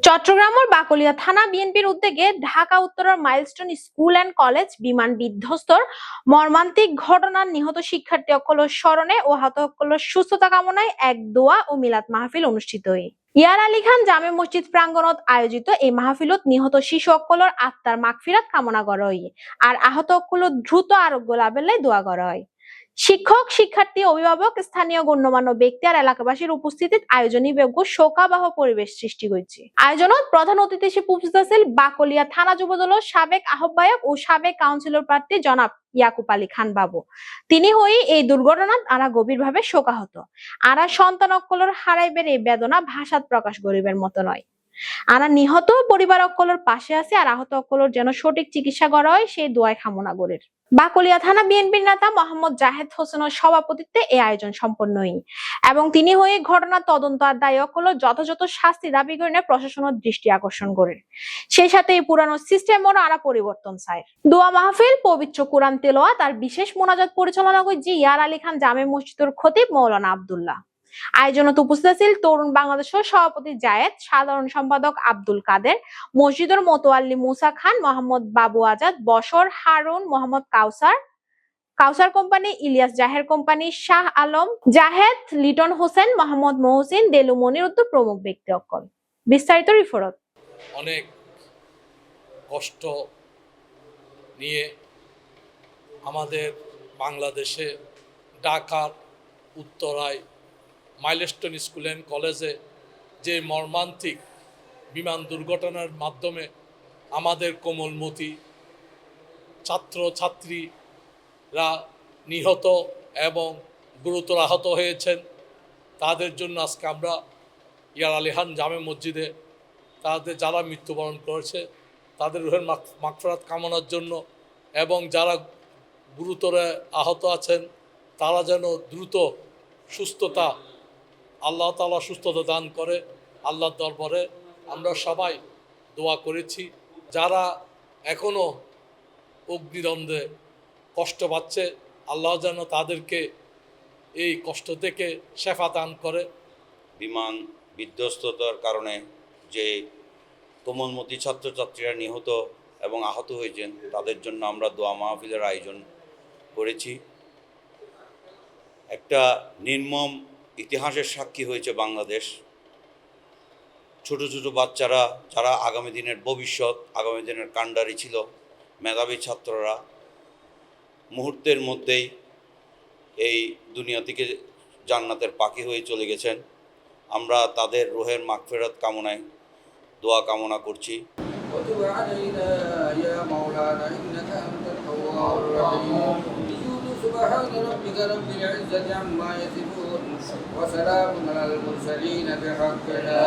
চট্টগ্রামের বাকলিয়া থানা বিএনপির উদ্যোগে ঢাকা উত্তরের মাইলস্টোন স্কুল অ্যান্ড কলেজ বিমান বিধ্বস্তর মর্মান্তিক ঘটনার নিহত শিক্ষার্থী সকলের স্মরণে ও আহত সকলের সুস্থতা কামনায় এক দোয়া ও মিলাদ মাহফিল অনুষ্ঠিত হয়। ইয়ার আলী খান জামে মসজিদ প্রাঙ্গণত আয়োজিত এই মাহফিলত নিহত শিশু সকলের আত্মার মাগফিরাত কামনা করা হয় আর আহত সকলের দ্রুত আরোগ্য লাভের লাই দোয়া করা হয়। শিক্ষক, শিক্ষার্থী, অভিভাবক, স্থানীয় গণ্যমান্য ব্যক্তি আর এলাকাবাসীর উপস্থিতিত আয়োজনে বেগ শোকাবহ পরিবেশ সৃষ্টি হয়েছে। আয়োজনত প্রধান অতিথি হিসেবে উপস্থিত ছিল বাকলিয়া থানা যুবদলের সাবেক আহ্বায়ক ও সাবেক কাউন্সিলর প্রার্থী জনাব ইয়াকুব আলী খান বাবু। তিনি হয়ে এই দুর্ঘটনাত আরা গভীরভাবে শোকাহত। আরা সন্তান অকলের হারাইবের এই বেদনা ভাষাত প্রকাশ করিবার মতো নয়। আরা নিহত পরিবার অকলের পাশে আছে আর আহত অকলের যেন সঠিক চিকিৎসা করা হয় সেই দোয়াই কামনা করেন। বাকলিয়া থানা বিএনপির নেতা মোহাম্মদ জাহেদ হোসেনের সভাপতিত্বে এই আয়োজন সম্পন্ন হয় এবং তিনি হয়ে ঘটনার তদন্ত আর দায়ী অকলের যথাযথ শাস্তি দাবি করে প্রশাসনের দৃষ্টি আকর্ষণ করেন। সেই সাথে এই পুরানো সিস্টেমেরও আরা পরিবর্তন চায়। দোয়া মাহফিল, পবিত্র কোরআন তেলাওয়াত আর বিশেষ মোনাজাত পরিচালনা করেছে ইয়ার আলী খান জামে মসজিদের খতিব মৌলানা আব্দুল্লাহ। আয়োজনত উপস্থিত ছিল তরুণ বাংলাদেশের সভাপতি জায়েদ, সাধারণ সম্পাদক আব্দুল কাদের, মসজিদের মোতোয়াল্লি মুসা খান, মোহাম্মদ বাবু আজাদ, বশর, হারুন, মোহাম্মদ কাউসার কোম্পানি, ইলিয়াস জাহের কোম্পানি, শাহ আলম, জাহেদ, লিটন হোসেন, মোহাম্মদ মহসিন, দেলু মনির উদ্দ প্রমুখ ব্যক্তি অকল। বিস্তারিত রিপোর্ট। অনেক কষ্ট নিয়ে আমাদের বাংলাদেশে ঢাকার উত্তরায় মাইলস্টোন স্কুল অ্যান্ড কলেজে যে মর্মান্তিক বিমান দুর্ঘটনার মাধ্যমে আমাদের কোমলমতি ছাত্র ছাত্রীরা নিহত এবং গুরুতর আহত হয়েছেন, তাদের জন্য আজকে আমরা ইয়ার আলী খান জামে মসজিদে তাদের যারা মৃত্যুবরণ করেছে তাদের রুহের মাগফিরাত কামনার জন্য এবং যারা গুরুতর আহত আছেন তারা যেন দ্রুত সুস্থতা আল্লাহ তাআলা সুস্থতা দান করে আল্লাহর দরবারে আমরা সবাই দোয়া করেছি। যারা এখনও অগ্নিদ্বন্দ্বে কষ্ট পাচ্ছে আল্লাহ যেন তাদেরকে এই কষ্ট থেকে শেফা দান করে। বিমান বিধ্বস্ততার কারণে যে কোমলমতি ছাত্রছাত্রীরা নিহত এবং আহত হয়েছেন তাদের জন্য আমরা দোয়া মাহফিলের আয়োজন করেছি। একটা নির্মম ইতিহাসের সাক্ষী হয়েছে বাংলাদেশ। ছোট ছোট বাচ্চারা যারা আগামী দিনের ভবিষ্যৎ, আগামী দিনের কাণ্ডারি ছিল, মেধাবী ছাত্ররা মুহূর্তের মধ্যেই এই দুনিয়া থেকে জান্নাতের পাখি হয়ে চলে গেছেন। আমরা তাদের রুহের মাগফিরাত কামনায় দোয়া কামনা করছি। سبحان ربك رب العزة عما يصفون وسلام على المرسلين بحق لا